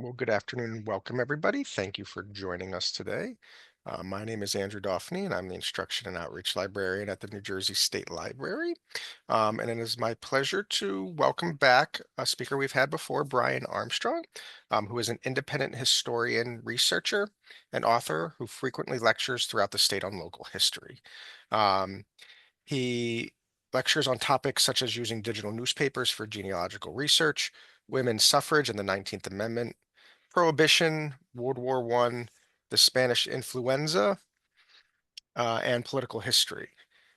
Well, good afternoon and welcome, everybody. Thank you for joining us today. My name is Andrew Doffney, and I'm the Instruction and Outreach Librarian at the New Jersey State Library. And it is my pleasure to welcome back a speaker we've had before, Brian Armstrong, who is an independent historian, researcher, and author who frequently lectures throughout the state on local history. Um, he lectures on topics such as using digital newspapers for genealogical research, women's suffrage and the 19th Amendment, Prohibition, World War I, the Spanish influenza, and political history.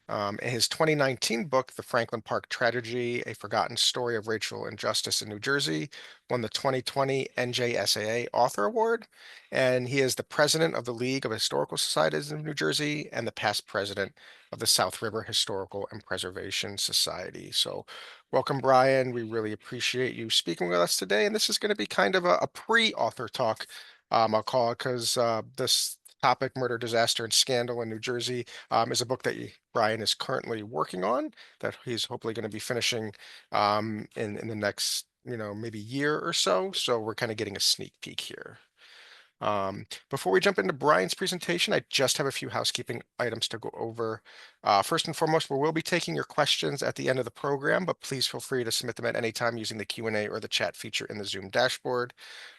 In his 2019 book, The Franklin Park Tragedy, A Forgotten Story of Racial Injustice in New Jersey, won the 2020 NJSAA Author Award, and he is the president of the League of Historical Societies of New Jersey and the past president of the South River Historical and Preservation Society. So welcome, Brian. We really appreciate you speaking with us today, and this is going to be kind of a pre-author talk, I'll call it, because this topic, Murder, Disaster, and Scandal in New Jersey, is a book that Brian is currently working on that he's hopefully going to be finishing in the next, maybe year or so. So we're kind of getting a sneak peek here. Before we jump into Brian's presentation, I just have a few housekeeping items to go over. First and foremost, we will be taking your questions at the end of the program, but please feel free to submit them at any time using the Q&A or the chat feature in the Zoom dashboard.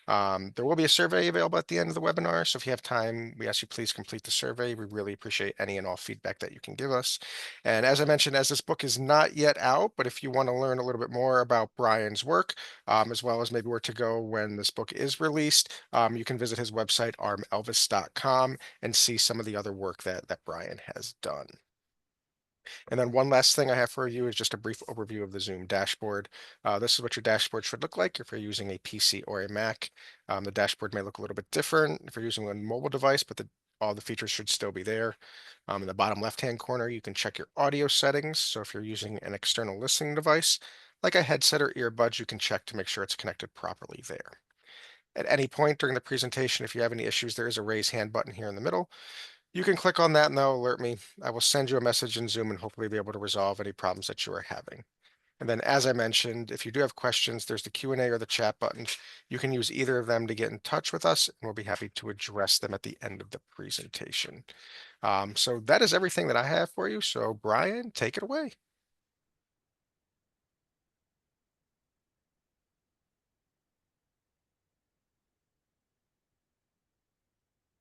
There will be a survey available at the end of the webinar, so if you have time, we ask you please complete the survey. We really appreciate any and all feedback that you can give us. And as I mentioned, as this book is not yet out, but if you want to learn a little bit more about Brian's work, as well as maybe where to go when this book is released, you can visit his website, armelvis.com, and see some of the other work that Brian has done. And then one last thing I have for you is just a brief overview of the Zoom dashboard. This is what your dashboard should look like if you're using a PC or a Mac. The dashboard may look a little bit different if you're using a mobile device, but all the features should still be there. In the bottom left-hand corner, you can check your audio settings. So if you're using an external listening device, like a headset or earbuds, you can check to make sure it's connected properly there. At any point during the presentation, if you have any issues, there is a raise hand button here in the middle. You can click on that and that'll alert me. I will send you a message in Zoom and hopefully be able to resolve any problems that you are having. And then, as I mentioned, if you do have questions, there's the Q&A or the chat buttons. You can use either of them to get in touch with us, and we'll be happy to address them at the end of the presentation. So that is everything that I have for you. So Brian, take it away.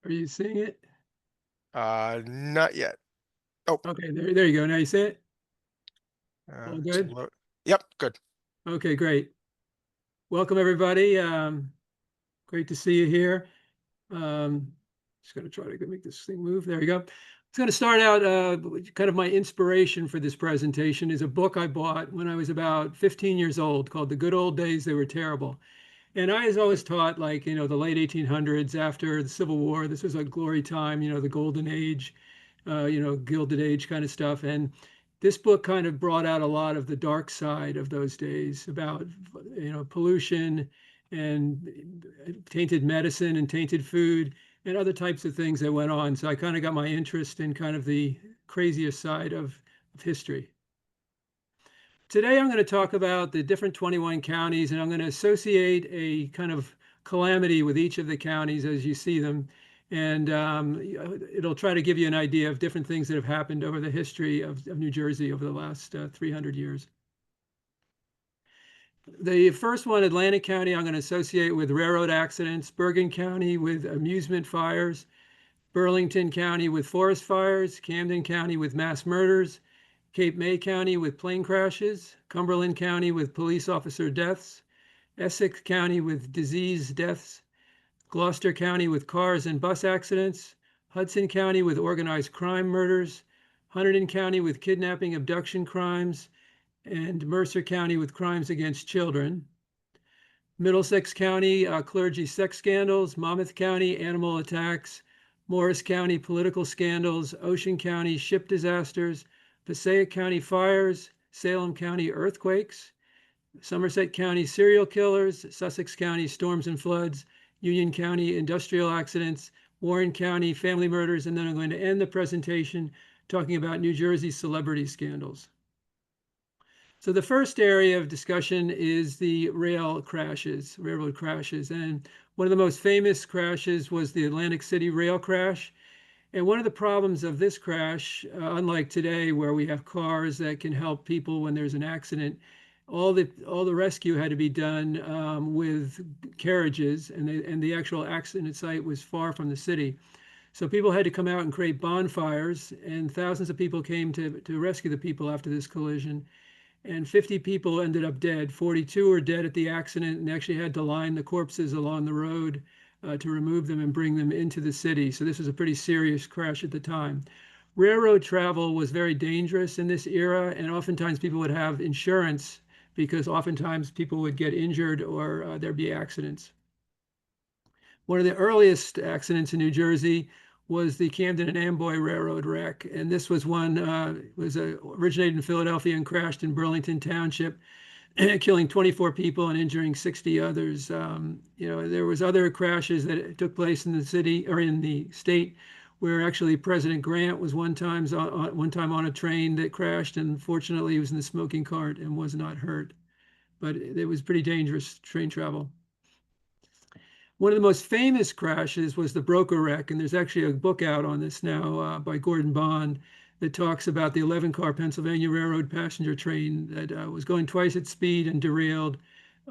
Are you seeing it? Not yet. Oh, Okay, there you go. Now you see it? All good? Yep, good. Okay, great. Welcome, everybody. Great to see you here. Just going to try to make this thing move. There you go. It's going to start out kind of my inspiration for this presentation is a book I bought when I was about 15 years old called The Good Old Days They Were Terrible. And I was always taught, like, the late 1800s after the Civil War, this was a glory time, the golden age, Gilded Age kind of stuff. And this book kind of brought out a lot of the dark side of those days about, pollution and tainted medicine and tainted food and other types of things that went on. So I kind of got my interest in kind of the craziest side of history. Today, I'm going to talk about the different 21 counties, and I'm going to associate a kind of calamity with each of the counties as you see them. And it'll try to give you an idea of different things that have happened over the history of New Jersey over the last 300 years. The first one, Atlantic County, I'm going to associate with railroad accidents, Bergen County with amusement fires, Burlington County with forest fires, Camden County with mass murders, Cape May County with plane crashes, Cumberland County with police officer deaths, Essex County with disease deaths, Gloucester County with cars and bus accidents, Hudson County with organized crime murders, Hunterdon County with kidnapping, abduction crimes, and Mercer County with crimes against children. Middlesex County, clergy sex scandals, Monmouth County, animal attacks, Morris County, political scandals, Ocean County, ship disasters, Passaic County fires, Salem County earthquakes, Somerset County serial killers, Sussex County storms and floods, Union County industrial accidents, Warren County family murders, and then I'm going to end the presentation talking about New Jersey celebrity scandals. So the first area of discussion is the railroad crashes. And one of the most famous crashes was the Atlantic City rail crash. And one of the problems of this crash, unlike today where we have cars that can help people when there's an accident, all the rescue had to be done with carriages, and the actual accident site was far from the city. So people had to come out and create bonfires, and thousands of people came to rescue the people after this collision. And 50 people ended up dead. 42 were dead at the accident and actually had to line the corpses along the road to remove them and bring them into the city. So this was a pretty serious crash at the time. Railroad travel was very dangerous in this era, and oftentimes people would have insurance because oftentimes people would get injured or there'd be accidents. One of the earliest accidents in New Jersey was the Camden and Amboy Railroad wreck, and this was one originated in Philadelphia and crashed in Burlington Township, killing 24 people and injuring 60 others. There was other crashes that took place in the city or in the state, where actually President Grant was one time on a train that crashed, and fortunately he was in the smoking cart and was not hurt. But it was pretty dangerous train travel. One of the most famous crashes was the Broker wreck, and there's actually a book out on this now by Gordon Bond that talks about the 11-car Pennsylvania Railroad passenger train that was going twice its speed and derailed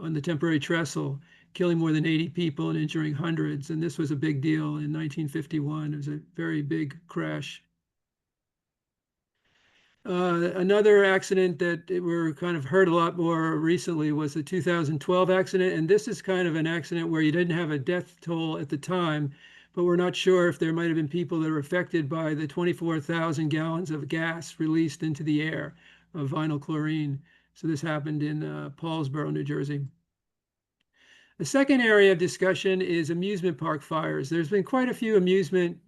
on the temporary trestle, killing more than 80 people and injuring hundreds. And this was a big deal in 1951. It was a very big crash. Another accident that we're kind of heard a lot more recently was the 2012 accident. And this is kind of an accident where you didn't have a death toll at the time, but we're not sure if there might have been people that were affected by the 24,000 gallons of gas released into the air of vinyl chlorine. So this happened in Paulsboro, New Jersey. The second area of discussion is amusement park fires. There's been quite a few amusement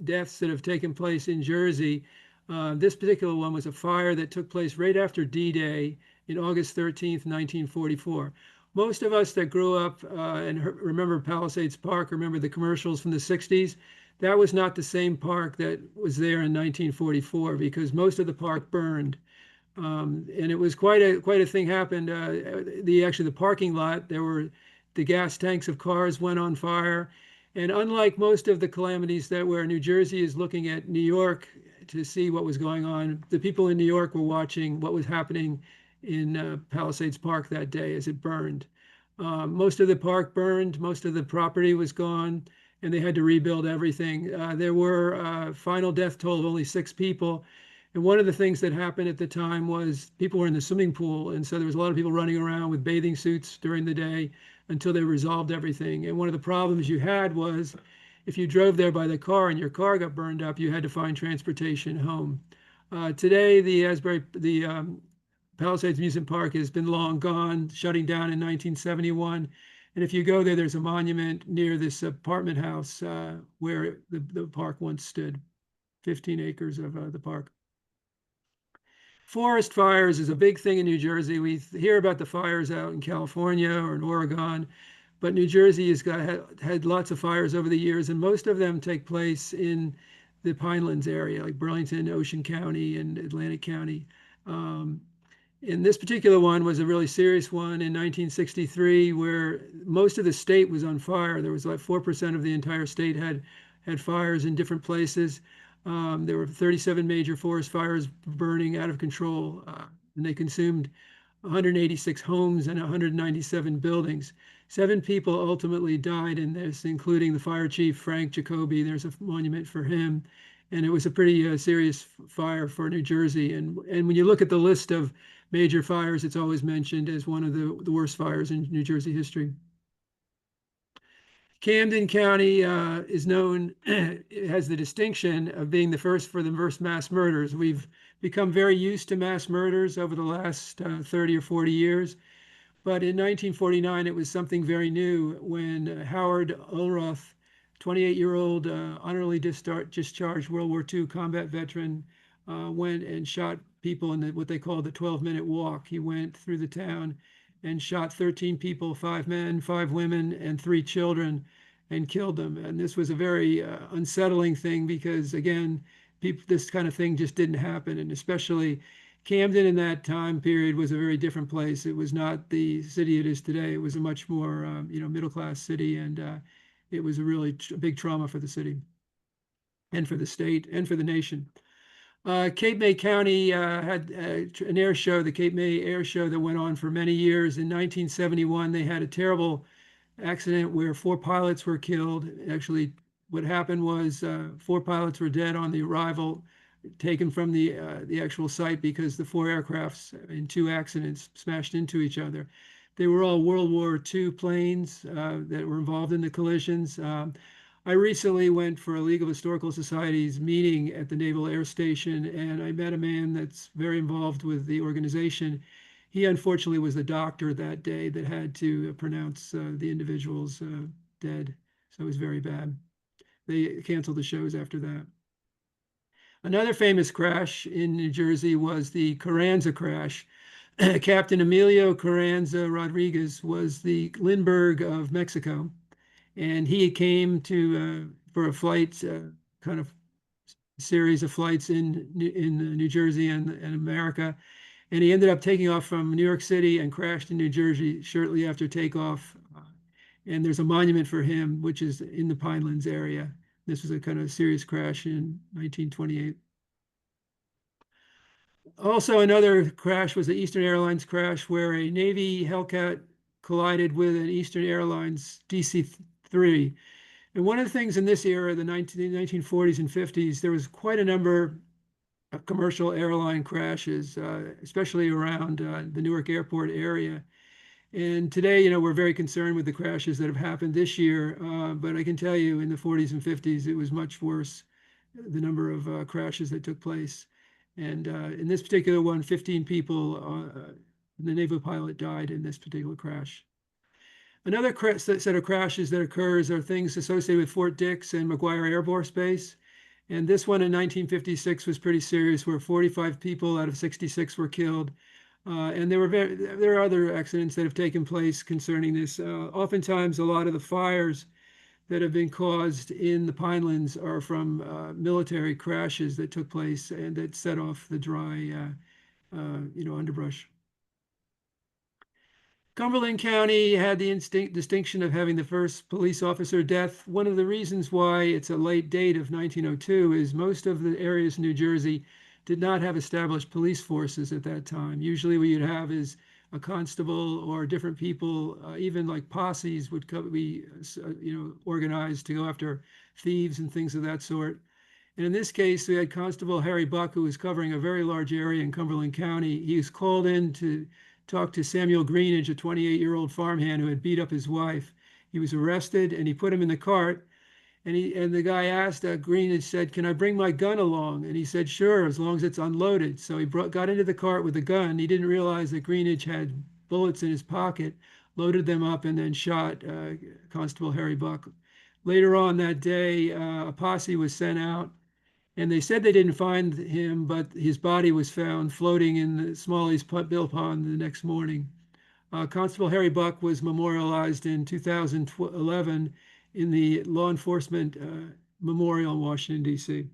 deaths that have taken place in Jersey. This particular one was a fire that took place right after D-Day in August 13th, 1944. Most of us that grew up and remember Palisades Park, remember the commercials from the 60s, that was not the same park that was there in 1944 because most of the park burned. And it was quite a thing happened. The parking lot, the gas tanks of cars went on fire. And unlike most of the calamities that where New Jersey is looking at New York to see what was going on, the people in New York were watching what was happening in Palisades Park that day as it burned. Most of the park burned, most of the property was gone, and they had to rebuild everything. There were final death toll of only 6 people. And one of the things that happened at the time was people were in the swimming pool. And so there was a lot of people running around with bathing suits during the day until they resolved everything. And one of the problems you had was if you drove there by the car and your car got burned up, you had to find transportation home. Today, the Palisades Amusement Park has been long gone, shutting down in 1971. And if you go there, there's a monument near this apartment house where the park once stood, 15 acres of the park. Forest fires is a big thing in New Jersey. We hear about the fires out in California or in Oregon, but New Jersey has had lots of fires over the years, and most of them take place in the Pinelands area, like Burlington, Ocean County, and Atlantic County. And this particular one was a really serious one in 1963, where most of the state was on fire. There was like 4% of the entire state had fires in different places. There were 37 major forest fires burning out of control, and they consumed 186 homes and 197 buildings. 7 people ultimately died in this, including the fire chief, Frank Jacoby. There's a monument for him. And it was a pretty serious fire for New Jersey. And when you look at the list of major fires, it's always mentioned as one of the worst fires in New Jersey history. Camden County is known, it has the distinction of being the first mass murders. We've become very used to mass murders over the last 30 or 40 years. But in 1949, it was something very new when Howard Ulroth, 28-year-old honorably discharged World War II combat veteran, went and shot people in what they call the 12-minute walk. He went through the town and shot 13 people, 5 men, 5 women, and 3 children, and killed them. And this was a very unsettling thing because, again, this kind of thing just didn't happen. And especially Camden in that time period was a very different place. It was not the city it is today. It was a much more, middle class city, and it was a really big trauma for the city and for the state and for the nation. Cape May County had an air show, the Cape May Air Show, that went on for many years. In 1971, they had a terrible accident where four pilots were killed. Actually, what happened was four pilots were dead on the arrival, taken from the actual site because the four aircrafts in two accidents smashed into each other. They were all World War II planes that were involved in the collisions. I recently went for a League of Historical Societies meeting at the Naval Air Station, and I met a man that's very involved with the organization. He unfortunately was the doctor that day that had to pronounce the individuals dead. So it was very bad. They canceled the shows after that. Another famous crash in New Jersey was the Carranza crash. Captain Emilio Carranza Rodriguez was the Lindbergh of Mexico, and he came to for a flight, kind of series of flights in New Jersey and America, and he ended up taking off from New York City and crashed in New Jersey shortly after takeoff. And there's a monument for him, which is in the Pinelands area. This was a kind of serious crash in 1928. Also, another crash was the Eastern Airlines crash, where a Navy Hellcat collided with an Eastern Airlines DC-3. And one of the things in this era, the 1940s and 50s, there was quite a number of commercial airline crashes, especially around the Newark Airport area. And today, we're very concerned with the crashes that have happened this year. But I can tell you, in the 40s and 50s, it was much worse, the number of crashes that took place. And in this particular one, 15 people, the naval pilot died in this particular crash. Another set of crashes that occurs are things associated with Fort Dix and McGuire Air Force Base. And this one in 1956 was pretty serious, where 45 people out of 66 were killed. And there are other accidents that have taken place concerning this. Oftentimes, a lot of the fires that have been caused in the Pinelands are from military crashes that took place and that set off the dry, underbrush. Cumberland County had the distinction of having the first police officer death. One of the reasons why it's a late date of 1902 is most of the areas in New Jersey did not have established police forces at that time. Usually what you'd have is a constable or different people, even like posses would be, organized to go after thieves and things of that sort. And in this case, we had Constable Harry Buck, who was covering a very large area in Cumberland County. He was called in to talk to Samuel Greenidge, a 28-year-old farmhand who had beat up his wife. He was arrested, and he put him in the cart. And the guy asked, Greenidge said, "Can I bring my gun along?" And he said, "Sure, as long as it's unloaded." So he got into the cart with the gun. He didn't realize that Greenidge had bullets in his pocket, loaded them up, and then shot Constable Harry Buck. Later on that day, a posse was sent out, and they said they didn't find him, but his body was found floating in the Smalley's Bill Pond the next morning. Constable Harry Buck was memorialized in 2011 in the Law Enforcement Memorial in Washington, D.C.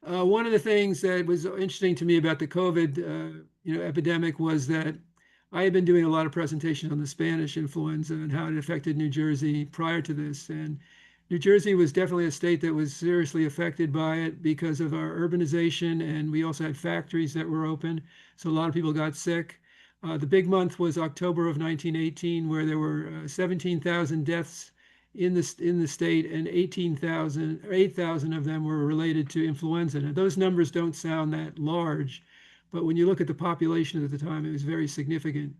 One of the things that was interesting to me about the COVID, epidemic was that I had been doing a lot of presentations on the Spanish influenza and how it affected New Jersey prior to this. And New Jersey was definitely a state that was seriously affected by it because of our urbanization, and we also had factories that were open, so a lot of people got sick. The big month was October of 1918, where there were 17,000 deaths in the state, and 18,000 or 8,000 of them were related to influenza. Now, those numbers don't sound that large, but when you look at the population at the time, it was very significant.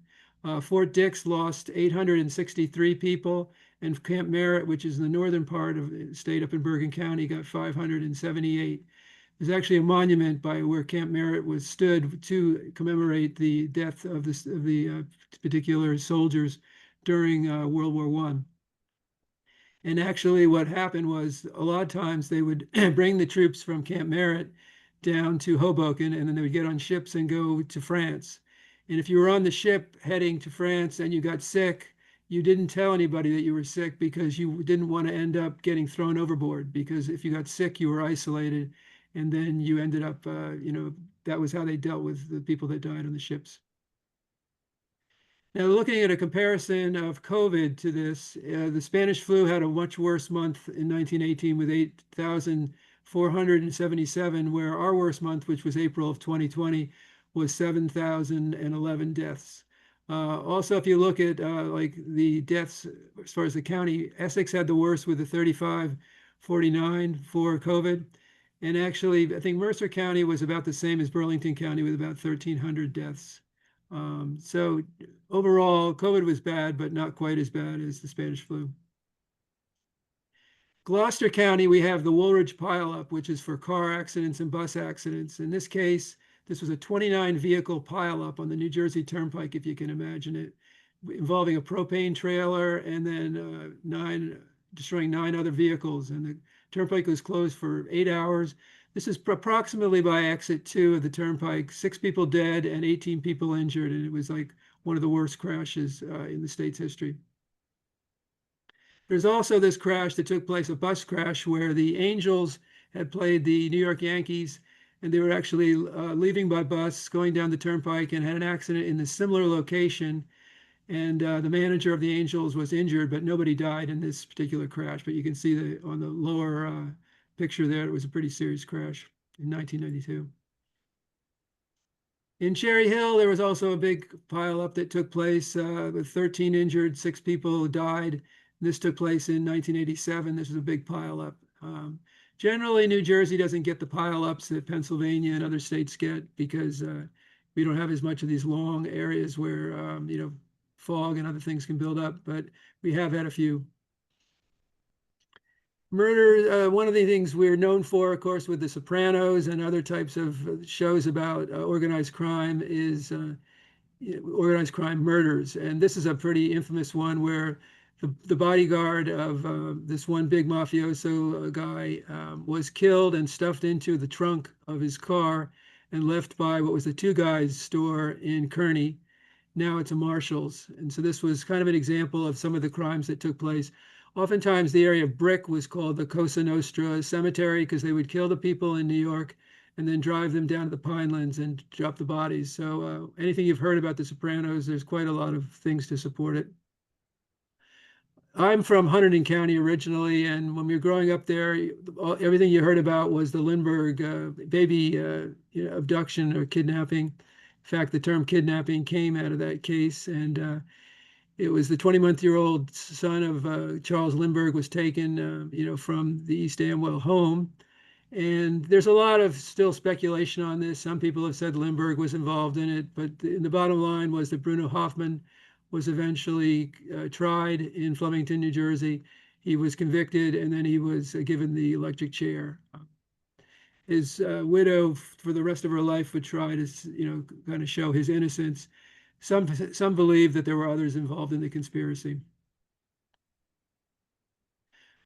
Fort Dix lost 863 people, and Camp Merritt, which is in the northern part of the state up in Bergen County, got 578. There's actually a monument by where Camp Merritt was stood to commemorate the death of the particular soldiers during World War I. And actually, what happened was a lot of times they would bring the troops from Camp Merritt down to Hoboken, and then they would get on ships and go to France. And if you were on the ship heading to France and you got sick, you didn't tell anybody that you were sick because you didn't want to end up getting thrown overboard. Because if you got sick, you were isolated, and then you ended up, that was how they dealt with the people that died on the ships. Now, looking at a comparison of COVID to this, the Spanish flu had a much worse month in 1918 with 8,477, where our worst month, which was April of 2020, was 7,011 deaths. Also, if you look at like the deaths as far as the county, Essex had the worst with the 3,549 for COVID. And actually, I think Mercer County was about the same as Burlington County with about 1,300 deaths. So overall, COVID was bad, but not quite as bad as the Spanish flu. Gloucester County, we have the Woolridge pileup, which is for car accidents and bus accidents. In this case, this was a 29 vehicle pileup on the New Jersey Turnpike, if you can imagine it, involving a propane trailer and then destroying 9 other vehicles. And the Turnpike was closed for 8 hours. This is approximately by exit 2 of the Turnpike, 6 people dead and 18 people injured. And it was like one of the worst crashes in the state's history. There's also this crash that took place, a bus crash, where the Angels had played the New York Yankees, and they were actually leaving by bus, going down the turnpike, and had an accident in a similar location. And the manager of the Angels was injured, but nobody died in this particular crash. But you can see on the lower picture there, it was a pretty serious crash in 1992. In Cherry Hill, there was also a big pileup that took place with 13 injured, 6 people died. This took place in 1987. This was a big pileup. Generally, New Jersey doesn't get the pileups that Pennsylvania and other states get because we don't have as much of these long areas where fog and other things can build up, but we have had a few. Murder, one of the things we're known for, of course, with The Sopranos and other types of shows about organized crime is organized crime murders. And this is a pretty infamous one where the bodyguard of this one big mafioso guy was killed and stuffed into the trunk of his car and left by what was the Two Guys store in Kearney. Now it's a Marshall's. And so this was kind of an example of some of the crimes that took place. Oftentimes, the area of Brick was called the Cosa Nostra Cemetery because they would kill the people in New York and then drive them down to the Pinelands and drop the bodies. So anything you've heard about The Sopranos, there's quite a lot of things to support it. I'm from Hunterdon County originally, and when we were growing up there, everything you heard about was the Lindbergh baby abduction or kidnapping. In fact, the term kidnapping came out of that case, and it was the 20-month-old son of Charles Lindbergh was taken, from the East Amwell home. And there's a lot of still speculation on this. Some people have said Lindbergh was involved in it, but the bottom line was that Bruno Hoffman was eventually tried in Flemington, New Jersey. He was convicted, and then he was given the electric chair. His widow, for the rest of her life, would try to, kind of show his innocence. Some believe that there were others involved in the conspiracy.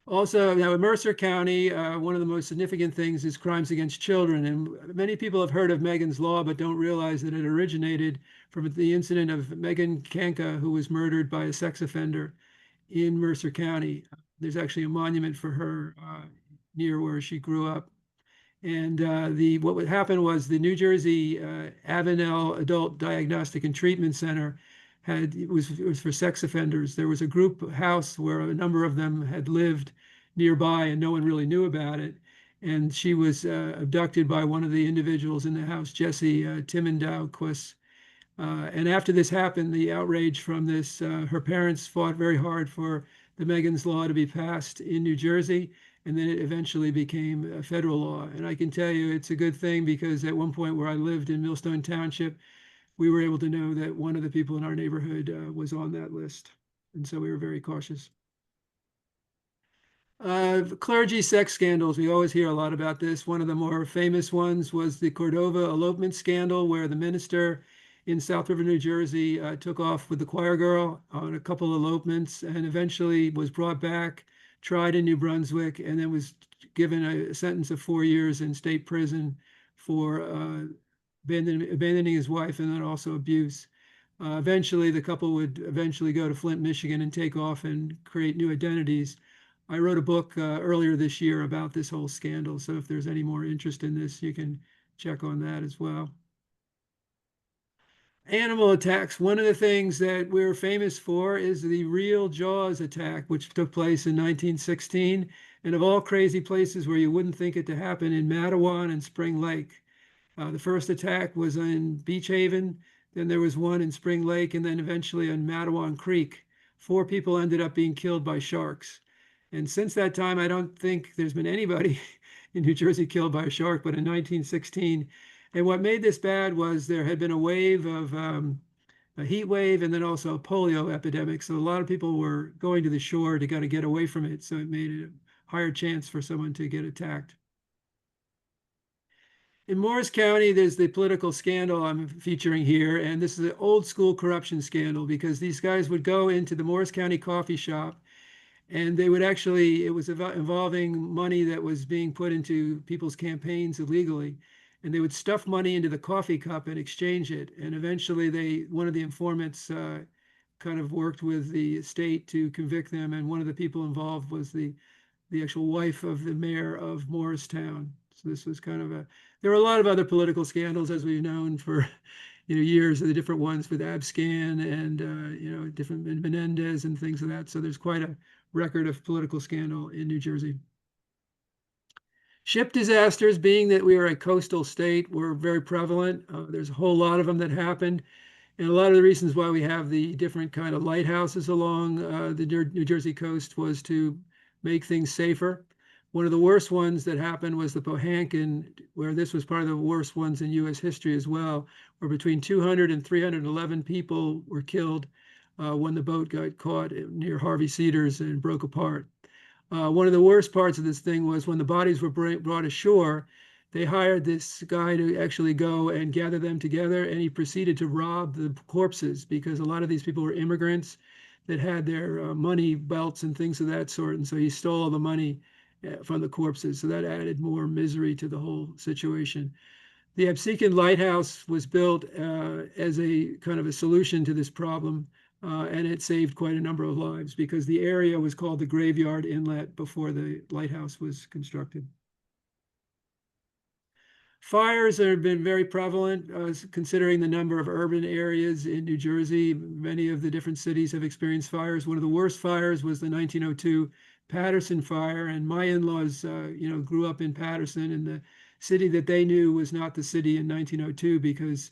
Also, now in Mercer County, one of the most significant things is crimes against children. And many people have heard of Megan's Law, but don't realize that it originated from the incident of Megan Kanka, who was murdered by a sex offender in Mercer County. There's actually a monument for her near where she grew up. And what would happen was the New Jersey Avenel Adult Diagnostic and Treatment Center it was for sex offenders. There was a group house where a number of them had lived nearby, and no one really knew about it. And she was abducted by one of the individuals in the house, Jesse Timendowquist. And after this happened, the outrage from this, her parents fought very hard for the Megan's Law to be passed in New Jersey, and then it eventually became a federal law. And I can tell you it's a good thing because at one point where I lived in Millstone Township, we were able to know that one of the people in our neighborhood was on that list. And so we were very cautious. Clergy sex scandals, we always hear a lot about this. One of the more famous ones was the Cordova elopement scandal, where the minister in South River, New Jersey, took off with the choir girl on a couple elopements and eventually was brought back, tried in New Brunswick, and then was given a sentence of 4 years in state prison for abandoning his wife and then also abuse. Eventually, the couple would eventually go to Flint, Michigan and take off and create new identities. I wrote a book earlier this year about this whole scandal. So if there's any more interest in this, you can check on that as well. Animal attacks. One of the things that we're famous for is the real Jaws attack, which took place in 1916. And of all crazy places where you wouldn't think it to happen, in Matawan and Spring Lake. The first attack was in Beach Haven, then there was one in Spring Lake, and then eventually on Matawan Creek. 4 people ended up being killed by sharks. And since that time, I don't think there's been anybody in New Jersey killed by a shark, but in 1916. And what made this bad was there had been a wave of a heat wave and then also a polio epidemic. So a lot of people were going to the shore to kind of get away from it. So it made it a higher chance for someone to get attacked. In Morris County, there's the political scandal I'm featuring here, and this is an old school corruption scandal because these guys would go into the Morris County coffee shop and they would actually, it was involving money that was being put into people's campaigns illegally. And they would stuff money into the coffee cup and exchange it. And eventually, one of the informants kind of worked with the state to convict them. And one of the people involved was the actual wife of the mayor of Morristown. So this was kind of there were a lot of other political scandals, as we've known for, years of the different ones with Abscan and, different Menendez and things of that. So there's quite a record of political scandal in New Jersey. Ship disasters, being that we are a coastal state, were very prevalent. There's a whole lot of them that happened. And a lot of the reasons why we have the different kind of lighthouses along the New Jersey coast was to make things safer. One of the worst ones that happened was the Pohankan, where this was part of the worst ones in U.S. history as well, where between 200 and 311 people were killed when the boat got caught near Harvey Cedars and broke apart. One of the worst parts of this thing was when the bodies were brought ashore, they hired this guy to actually go and gather them together, and he proceeded to rob the corpses because a lot of these people were immigrants that had their money belts and things of that sort. And so he stole all the money from the corpses. So that added more misery to the whole situation. The Absecon Lighthouse was built as a kind of a solution to this problem, and it saved quite a number of lives because the area was called the Graveyard Inlet before the lighthouse was constructed. Fires have been very prevalent, considering the number of urban areas in New Jersey. Many of the different cities have experienced fires. One of the worst fires was the 1902 Patterson fire, and my in-laws, grew up in Patterson, and the city that they knew was not the city in 1902 because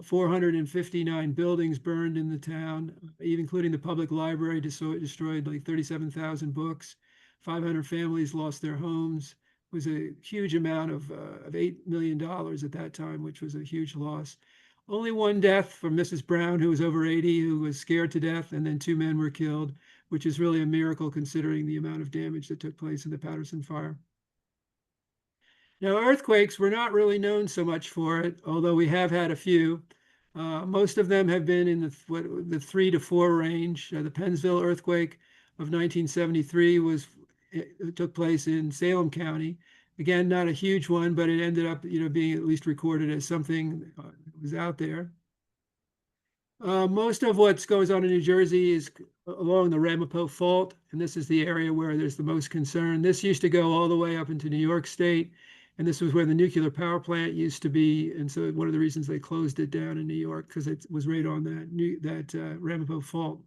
459 buildings burned in the town, even including the public library, destroyed like 37,000 books. 500 families lost their homes. Was a huge amount of $8 million at that time, which was a huge loss. Only one death from Mrs. Brown, who was over 80, who was scared to death, and then 2 men were killed, which is really a miracle considering the amount of damage that took place in the Patterson fire. Now, earthquakes, we're not really known so much for it, although we have had a few. Most of them have been in the 3 to 4 range. The Pennsville earthquake of 1973 it took place in Salem County. Again, not a huge one, but it ended up, being at least recorded as something that was out there. Most of what goes on in New Jersey is along the Ramapo Fault, and this is the area where there's the most concern. This used to go all the way up into New York State, and this was where the nuclear power plant used to be. And so one of the reasons they closed it down in New York because it was right on that Ramapo Fault.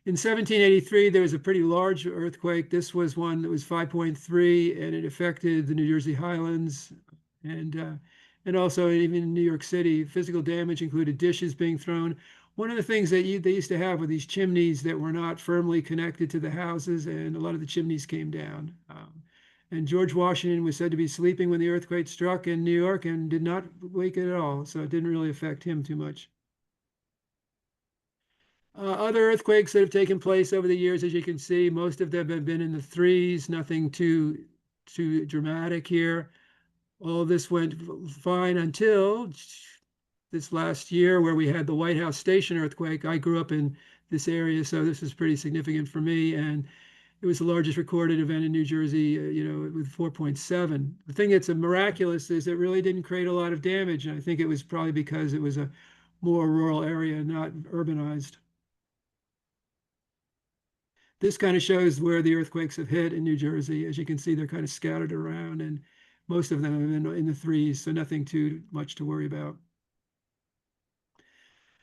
In 1783, there was a pretty large earthquake. This was one that was 5.3, and it affected the New Jersey Highlands and also even in New York City. Physical damage included dishes being thrown. One of the things that they used to have were these chimneys that were not firmly connected to the houses, and a lot of the chimneys came down. And George Washington was said to be sleeping when the earthquake struck in New York and did not wake at all, so it didn't really affect him too much. Other earthquakes that have taken place over the years, as you can see, most of them have been in the threes, nothing too dramatic here. All this went fine until this last year where we had the White House Station earthquake. I grew up in this area, so this is pretty significant for me. And it was the largest recorded event in New Jersey, with 4.7. The thing that's miraculous is it really didn't create a lot of damage. And I think it was probably because it was a more rural area, not urbanized. This kind of shows where the earthquakes have hit in New Jersey. As you can see, they're kind of scattered around, and most of them are in the threes, so nothing too much to worry about.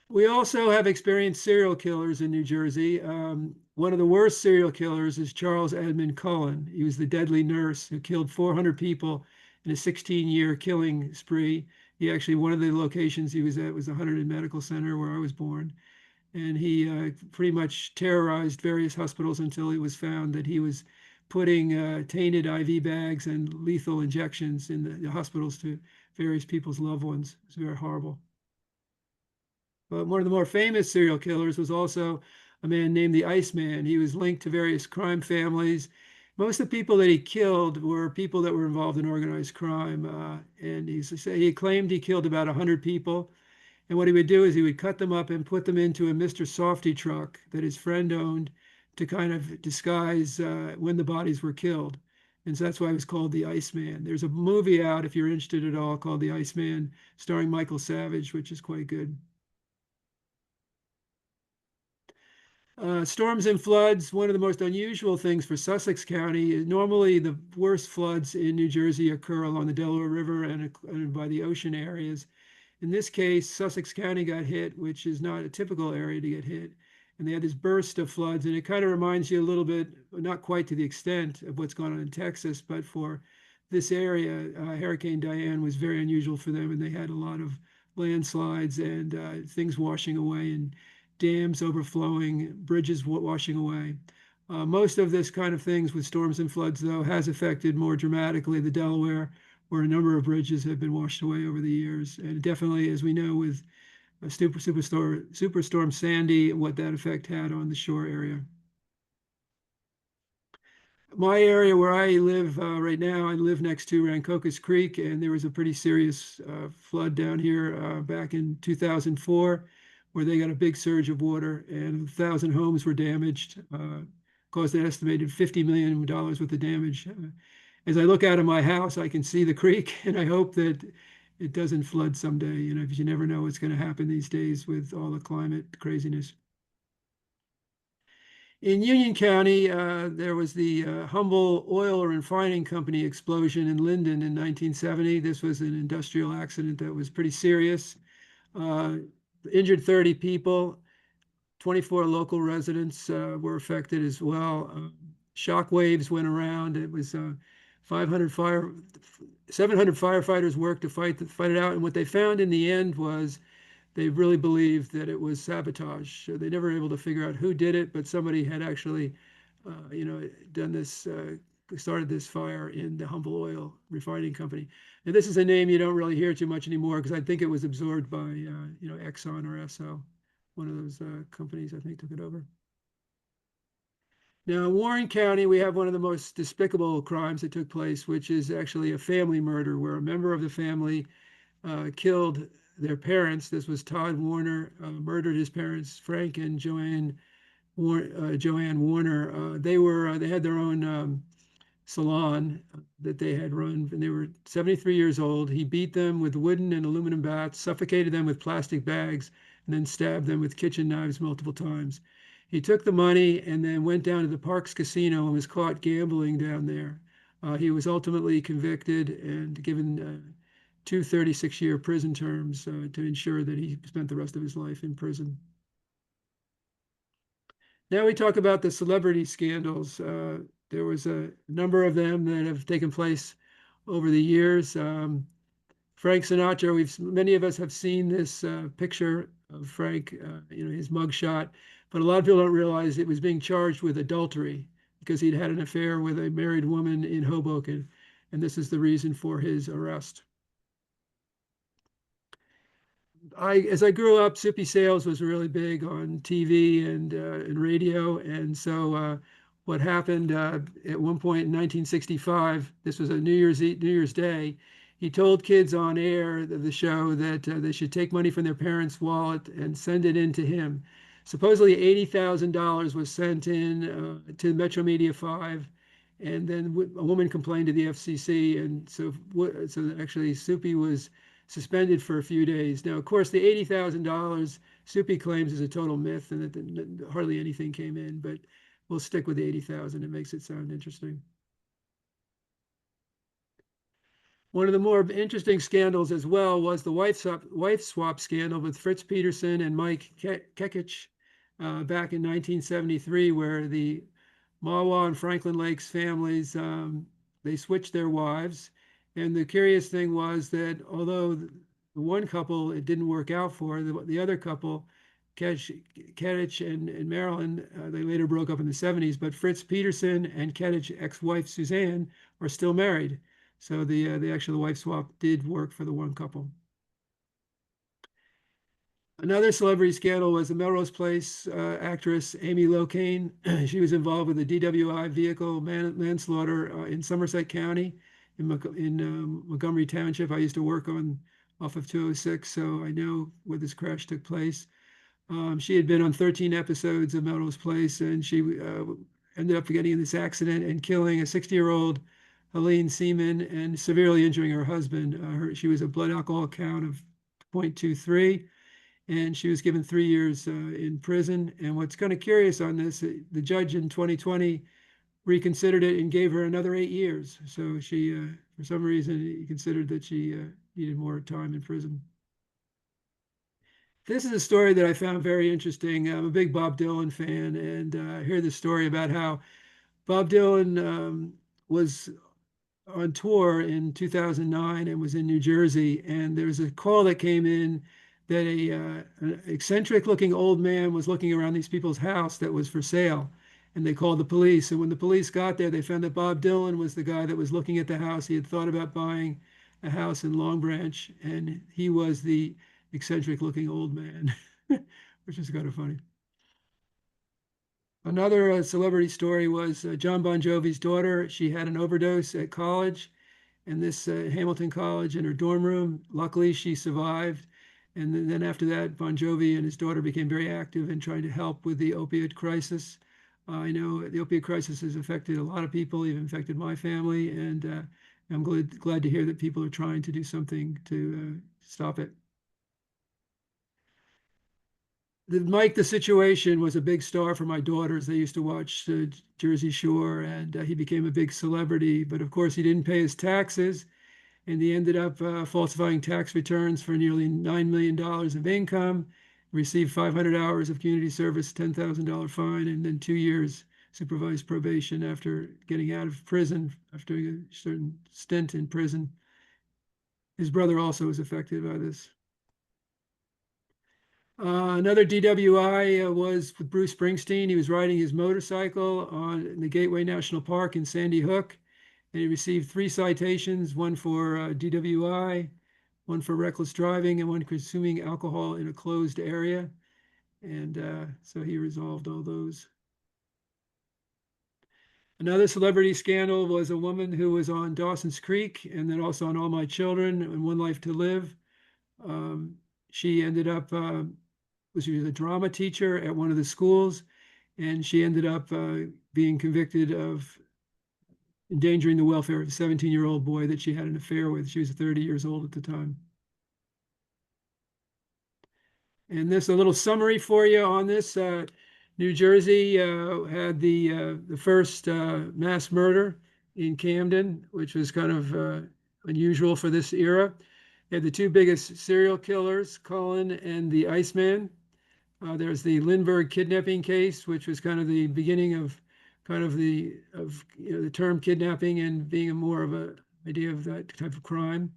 We also have experienced serial killers in New Jersey. One of the worst serial killers is Charles Edmund Cullen. He was the deadly nurse who killed 400 people in a 16-year killing spree. He actually, one of the locations he was at was the Huntington Medical Center where I was born. And he pretty much terrorized various hospitals until it was found that he was putting tainted IV bags and lethal injections in the hospitals to various people's loved ones. It's very horrible. But one of the more famous serial killers was also a man named the Iceman. He was linked to various crime families. Most of the people that he killed were people that were involved in organized crime. And he claimed he killed about 100 people. And what he would do is he would cut them up and put them into a Mr. Softy truck that his friend owned to kind of disguise when the bodies were killed. And so that's why it was called the Iceman. There's a movie out, if you're interested at all, called The Iceman, starring Michael Savage, which is quite good. Storms and floods, one of the most unusual things for Sussex County. Normally, the worst floods in New Jersey occur along the Delaware River and by the ocean areas. In this case, Sussex County got hit, which is not a typical area to get hit. And they had this burst of floods. And it kind of reminds you a little bit, not quite to the extent of what's going on in Texas, but for this area, Hurricane Diane was very unusual for them. And they had a lot of landslides and things washing away and dams overflowing, bridges washing away. Most of this kind of things with storms and floods, though, has affected more dramatically the Delaware, where a number of bridges have been washed away over the years. And definitely, as we know, with Superstorm Sandy, what that effect had on the shore area. My area where I live right now, I live next to Rancocas Creek, and there was a pretty serious flood down here back in 2004, where they got a big surge of water, and 1,000 homes were damaged, caused an estimated $50 million worth of damage. As I look out of my house, I can see the creek, and I hope that it doesn't flood someday, because you never know what's going to happen these days with all the climate craziness. In Union County, there was the Humble Oil Refining Company explosion in Linden in 1970. This was an industrial accident that was pretty serious. Uh, Injured 30 people. 24 local residents were affected as well. Shock waves went around. It was 700 firefighters worked to fight it out. And what they found in the end was they really believed that it was sabotage. So they never were able to figure out who did it, but somebody had actually, done this, started this fire in the Humble Oil Refining Company. And this is a name you don't really hear too much anymore because I think it was absorbed by, Exxon or Esso. One of those companies, I think, took it over. Now, in Warren County, we have one of the most despicable crimes that took place, which is actually a family murder where a member of the family killed their parents. This was Todd Warner, murdered his parents, Frank and Joanne Warner. They had their own salon that they had run, and they were 73 years old. He beat them with wooden and aluminum bats, suffocated them with plastic bags, and then stabbed them with kitchen knives multiple times. He took the money and then went down to the Parks Casino and was caught gambling down there. He was ultimately convicted and given two 36-year prison terms to ensure that he spent the rest of his life in prison. Now we talk about the celebrity scandals. There was a number of them that have taken place over the years. Frank Sinatra, many of us have seen this picture of Frank, his mugshot, but a lot of people don't realize it was being charged with adultery because he'd had an affair with a married woman in Hoboken, and this is the reason for his arrest. As I grew up, Soupy Sales was really big on TV and radio, and so what happened at one point in 1965, this was a New Year's Day, he told kids on air of the show that they should take money from their parents' wallet and send it in to him. Supposedly $80,000 was sent in to Metro Media 5, and then a woman complained to the FCC, and so actually Soupy was suspended for a few days. Now, of course, the $80,000 Soupy claims is a total myth and that hardly anything came in. But we'll stick with the 80,000. It makes it sound interesting. One of the more interesting scandals as well was the wife swap scandal with Fritz Peterson and Mike Kekich back in 1973, where the Mawa and Franklin Lakes families, they switched their wives. And the curious thing was that although the one couple it didn't work out for, the other couple, Kedich and Marilyn, they later broke up in the 70s, but Fritz Peterson and Kedich's ex-wife Suzanne are still married. So the wife swap did work for the one couple. Another celebrity scandal was the Melrose Place actress Amy Locane. She was involved with a DWI vehicle manslaughter in Somerset County in Montgomery Township. I used to work on off of 206, so I know where this crash took place. She had been on 13 episodes of Melrose Place, and she ended up getting in this accident and killing a 60-year-old Helene Seaman and severely injuring her husband. She was a blood alcohol count of 0.23, and she was given 3 years in prison. And what's kind of curious on this, the judge in 2020 reconsidered it and gave her another 8 years. So she, for some reason, he considered that she needed more time in prison. This is a story that I found very interesting. I'm a big Bob Dylan fan, and I hear the story about how Bob Dylan was on tour in 2009 and was in New Jersey, and there was a call that came in that an eccentric looking old man was looking around these people's house that was for sale, and they called the police. And when the police got there, they found that Bob Dylan was the guy that was looking at the house. He had thought about buying a house in Long Branch, and he was the eccentric looking old man, which is kind of funny. Another celebrity story was John Bon Jovi's daughter. She had an overdose at college, in this Hamilton College in her dorm room. Luckily, she survived. And then after that, Bon Jovi and his daughter became very active in trying to help with the opioid crisis. I know the opioid crisis has affected a lot of people, even affected my family, and I'm glad to hear that people are trying to do something to stop it. Mike, the Situation was a big star for my daughters. They used to watch Jersey Shore, and he became a big celebrity. But of course, he didn't pay his taxes, and he ended up falsifying tax returns for nearly $9 million of income, received 500 hours of community service, $10,000 fine, and then 2 years supervised probation after getting out of prison, after a certain stint in prison. His brother also was affected by this. Another DWI was with Bruce Springsteen. He was riding his motorcycle in the Gateway National Park in Sandy Hook, and he received 3 citations, one for DWI, one for reckless driving, and one consuming alcohol in a closed area. And so he resolved all those. Another celebrity scandal was a woman who was on Dawson's Creek and then also on All My Children and One Life to Live. She ended up she was a drama teacher at one of the schools, and she ended up being convicted of endangering the welfare of a 17-year-old boy that she had an affair with. She was 30 years old at the time. And this a little summary for you on this. New Jersey had the first mass murder in Camden, which was kind of unusual for this era. They had the 2 biggest serial killers, Cullen and the Iceman. There's the Lindbergh kidnapping case, which was kind of the beginning of the term kidnapping and being more of an idea of that type of crime.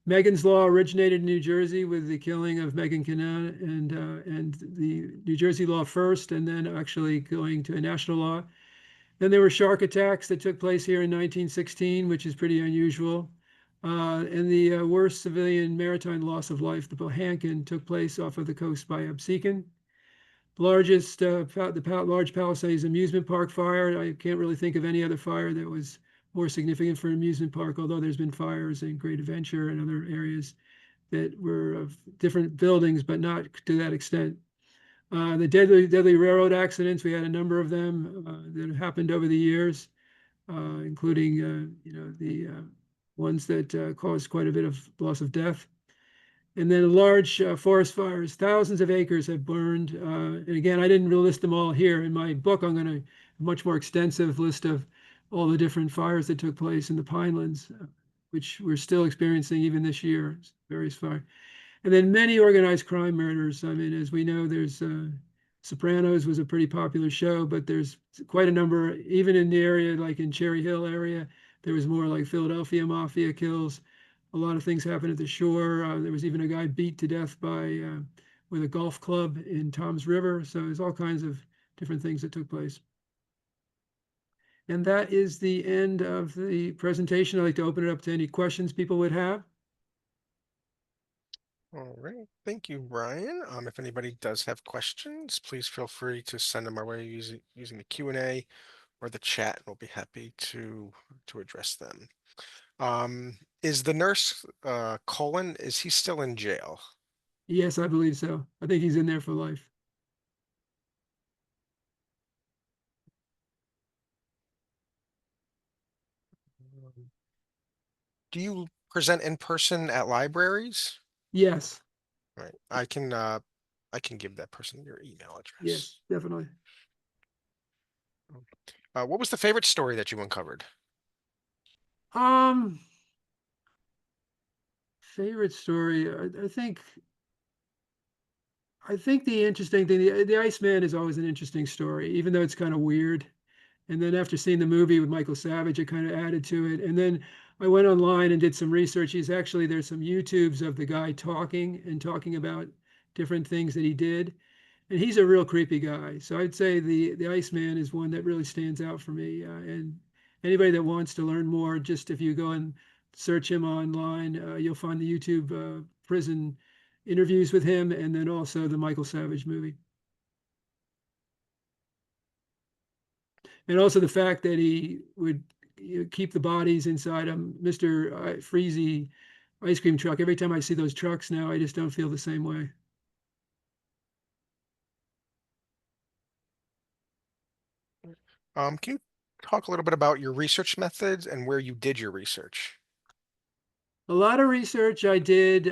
Megan's Law originated in New Jersey with the killing of Megan Cannon and the New Jersey law first, and then actually going to a national law. Then there were shark attacks that took place here in 1916, which is pretty unusual. And the worst civilian maritime loss of life, the Bohankin, took place off of the coast by Absecon. Large Palisades amusement park fire. I can't really think of any other fire that was more significant for an amusement park, although there's been fires in Great Adventure and other areas that were of different buildings, but not to that extent. The deadly railroad accidents, we had a number of them that happened over the years, including the ones that caused quite a bit of loss of death. And then large forest fires, thousands of acres have burned. And again, I didn't really list them all here. In my book, I'm going to much more extensive list of all the different fires that took place in the Pinelands, which we're still experiencing even this year, various fires. And then many organized crime murders. I mean, as we know, there's Sopranos was a pretty popular show, but there's quite a number, even in the area, like in Cherry Hill area, there was more like Philadelphia mafia kills. A lot of things happened at the shore. There was even a guy beat to death by with a golf club in Tom's River. So there's all kinds of different things that took place. And that is the end of the presentation. I'd like to open it up to any questions people would have. All right. Thank you, Brian. If anybody does have questions, please feel free to send them our way using the Q&A or the chat, and we'll be happy to address them. Is the nurse Colin, is he still in jail? Yes, I believe so. I think he's in there for life. Um, Do you present in person at libraries? Yes, Right. I can give that person your email address. yes, definitely. What was the favorite story that you uncovered? Um, Favorite story. I think the interesting thing, the Iceman is always an interesting story, even though it's kind of weird. And then after seeing the movie with Michael Savage, it kind of added to it. And then I went online and did some research. There's some YouTubes of the guy talking and talking about different things that he did. And he's a real creepy guy. So I'd say the Iceman is one that really stands out for me. And anybody that wants to learn more, just if you go and search him online, you'll find the YouTube prison interviews with him, and then also the Michael Savage movie. And also the fact that he would keep the bodies inside a Mr. Freezy ice cream truck. Every time I see those trucks now, I just don't feel the same way. Can you talk a little bit about your research methods and where you did your research? A lot of research I did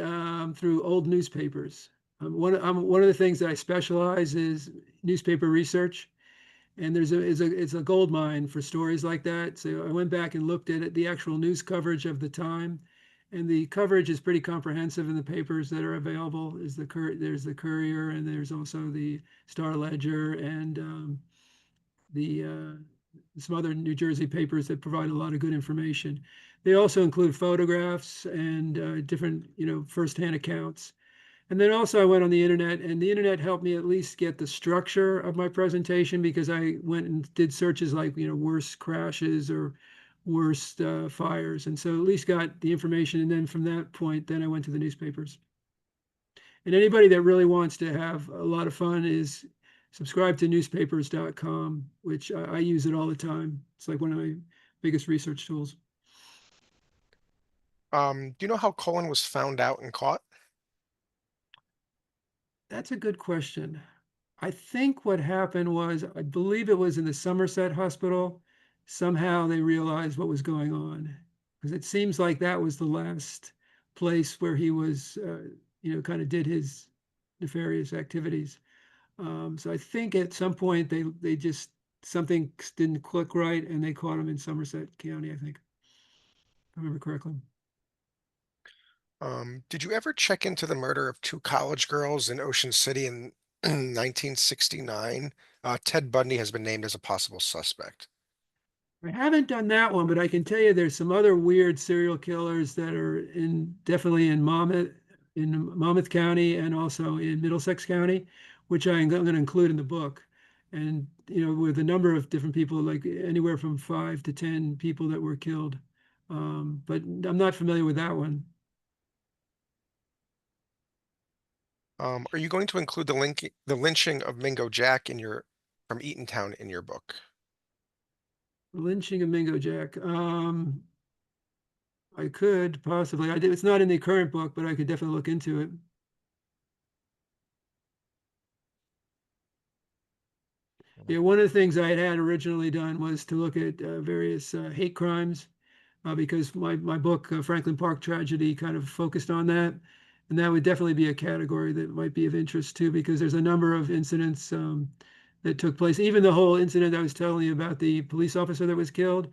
through old newspapers. One of the things that I specialize is newspaper research, and it's a gold mine for stories like that. So I went back and looked at the actual news coverage of the time, and the coverage is pretty comprehensive in the papers that are available. There's the Courier, and there's also the Star Ledger, and the some other New Jersey papers that provide a lot of good information. They also include photographs and different, firsthand accounts. And then also I went on the internet, and the internet helped me at least get the structure of my presentation because I went and did searches like, worst crashes or worst fires. And so at least got the information. And then from that point, then I went to the newspapers. And anybody that really wants to have a lot of fun is subscribe to newspapers.com, which I use it all the time. It's like one of my biggest research tools. Do you know how Colin was found out and caught? That's a good question. I think what happened was, I believe it was in the Somerset Hospital. Somehow they realized what was going on because it seems like that was the last place where he was, kind of did his nefarious activities. So I think at some point they just something didn't click right and they caught him in Somerset County, I think, if I remember correctly. Did you ever check into the murder of two college girls in Ocean City in 1969? Ted Bundy has been named as a possible suspect. I haven't done that one, but I can tell you there's some other weird serial killers that are definitely in Monmouth County and also in Middlesex County, which I'm going to include in the book. And with a number of different people, like anywhere from 5 to 10 people that were killed. But I'm not familiar with that one. Are you going to include the lynching of Mingo Jack in your from Eatontown in your book? Lynching of Mingo Jack. I could possibly. I did. It's not in the current book, but I could definitely look into it. Yeah, one of the things I had originally done was to look at various hate crimes because my book, Franklin Park Tragedy, kind of focused on that. And that would definitely be a category that might be of interest too, because there's a number of incidents that took place. Even the whole incident I was telling you about the police officer that was killed,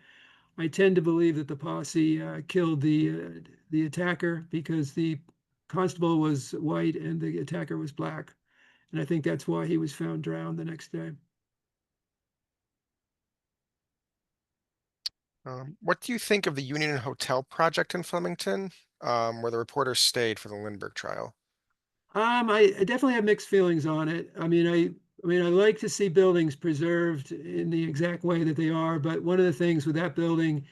I tend to believe that the posse killed the attacker because the constable was white and the attacker was black, and I think that's why he was found drowned the next day. What do you think of the Union Hotel project in Flemington, where the reporters stayed for the Lindbergh trial? I definitely have mixed feelings on it. I like to see buildings preserved in the exact way that they are, but one of the things with that building,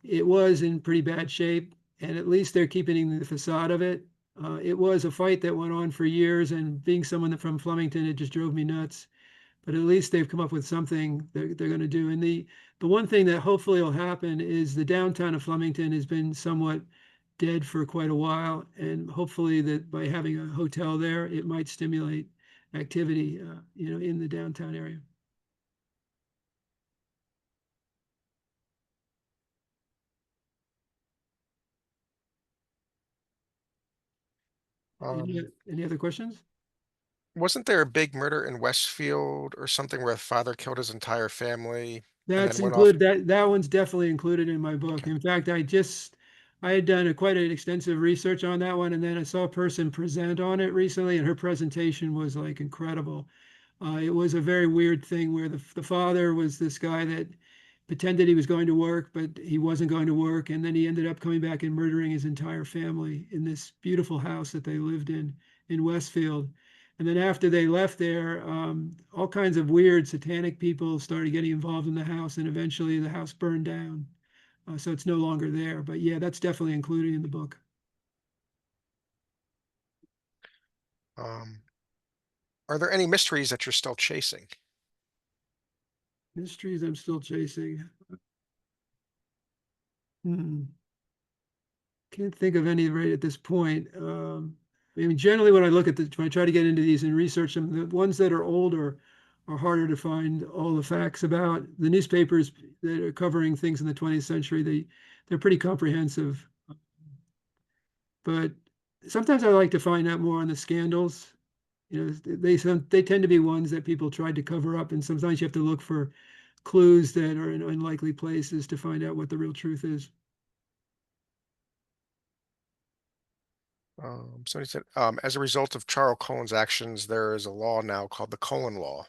it was in pretty bad shape, and at least they're keeping the facade of it. It was a fight that went on for years, and being someone from Flemington, it just drove me nuts. But at least they've come up with something they're going to do. And the one thing that hopefully will happen is the downtown of Flemington has been somewhat dead for quite a while, and hopefully that by having a hotel there, it might stimulate activity, in the downtown area. Um, Any other questions? wasn't there a big murder in Westfield or something where a father killed his entire family and That's then went off? included. That one's definitely included in my book. Okay. In fact, I had done quite an extensive research on that one, and then I saw a person present on it recently, and her presentation was like incredible. It was a very weird thing where the father was this guy that pretended he was going to work, but he wasn't going to work, and then he ended up coming back and murdering his entire family in this beautiful house that they lived in Westfield. And then after they left there, all kinds of weird satanic people started getting involved in the house, and eventually the house burned down. So it's no longer there. But yeah, that's definitely included in the book. Um, are there any mysteries that you're still chasing? Mysteries I'm still chasing. Hmm. Can't think of any right at this point. Generally, when I look at when I try to get into these and research them, the ones that are older are harder to find all the facts about. The newspapers that are covering things in the 20th century, they're pretty comprehensive. But sometimes I like to find out more on the scandals. They tend to be ones that people tried to cover up, and sometimes you have to look for clues that are in unlikely places to find out what the real truth is. Somebody said, as a result of Charles Cohen's actions, there is a law now called the Cohen Law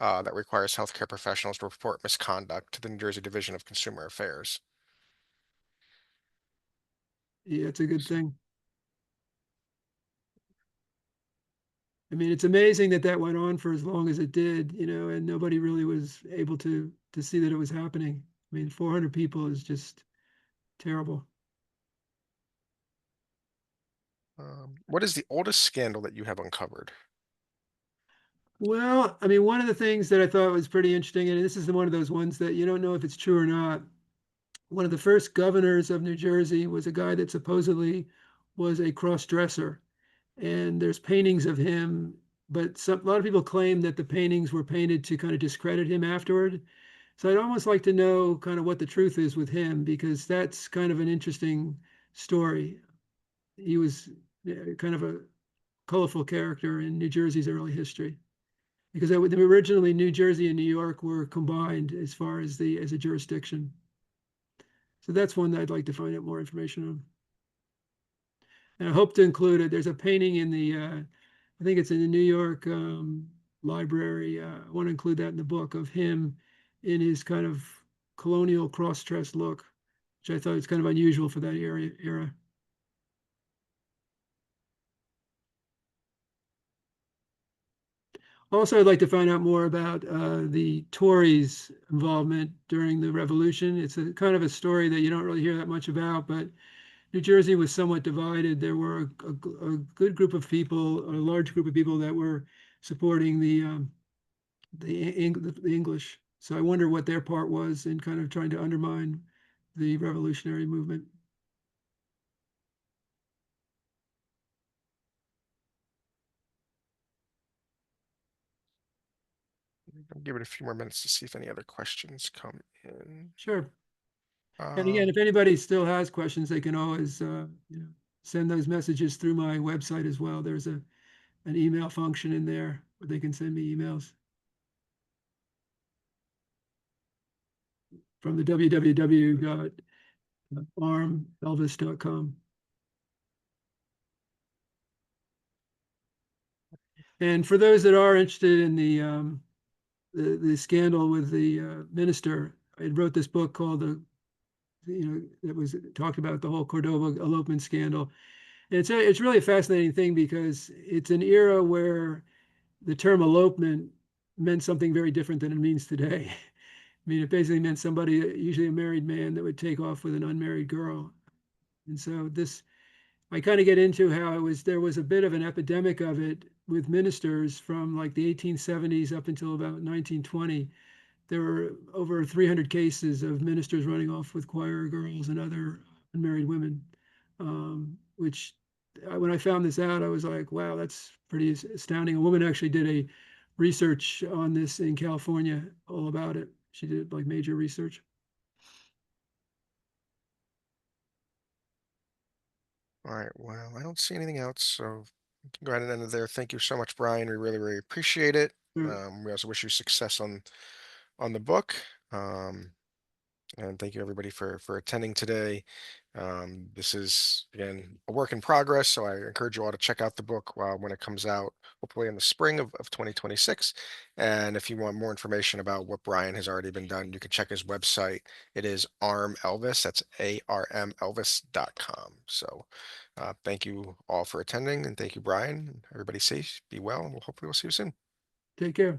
that requires healthcare professionals to report misconduct to the New Jersey Division of Consumer Affairs. Yeah, it's a good So, thing. It's amazing that that went on for as long as it did, and nobody really was able to see that it was happening. 400 people is just terrible. what is the oldest scandal that you have uncovered? Well, one of the things that I thought was pretty interesting, and this is one of those ones that you don't know if it's true or not. One of the first governors of New Jersey was a guy that supposedly was a cross-dresser, and there's paintings of him, but a lot of people claim that the paintings were painted to kind of discredit him afterward. So I'd almost like to know kind of what the truth is with him, because that's kind of an interesting story. He was kind of a colorful character in New Jersey's early history, because originally New Jersey and New York were combined as far as the as a jurisdiction. So that's one that I'd like to find out more information on. And I hope to include it. There's a painting in I think it's in the New York library. I want to include that in the book of him in his kind of colonial cross-dress look, which I thought was kind of unusual for that era. Also, I'd like to find out more about the Tories' involvement during the Revolution. It's a kind of a story that you don't really hear that much about, but New Jersey was somewhat divided. There were a good group of people, a large group of people that were supporting the English. So I wonder what their part was in kind of trying to undermine the revolutionary movement. I'll give it a few more minutes to see if any other questions come in. Sure. And again, Um, if anybody still has questions, they can always send those messages through my website as well. There's an email function in there where they can send me emails. from the www.armelvis.com. And for those that are interested in the scandal with the minister, I wrote this book called that was talked about the whole Cordova elopement scandal. And it's really a fascinating thing because it's an era where the term elopement meant something very different than it means today. I mean, it basically meant somebody, usually a married man, that would take off with an unmarried girl. And so I kind of get into how there was a bit of an epidemic of it with ministers from like the 1870s up until about 1920. There were over 300 cases of ministers running off with choir girls and other unmarried women, which when I found this out, I was like, wow, that's pretty astounding. A woman actually did a research on this in California, all about it. She did like major research. All right. Well, I don't see anything else, so we can go ahead and end it there. Thank you so much, Brian. We really, really appreciate it. All We also wish you success on the book. And thank you everybody for attending today. This is again a work in progress, so I encourage you all to check out the book when it comes out, hopefully in the spring of 2026. And if you want more information about what Brian has already been done, you can check his website. It is Arm Elvis. That's ARMElvis.com. So thank you all for attending, and thank you, Brian. Everybody safe, be well, and hopefully we'll see you soon. Take care.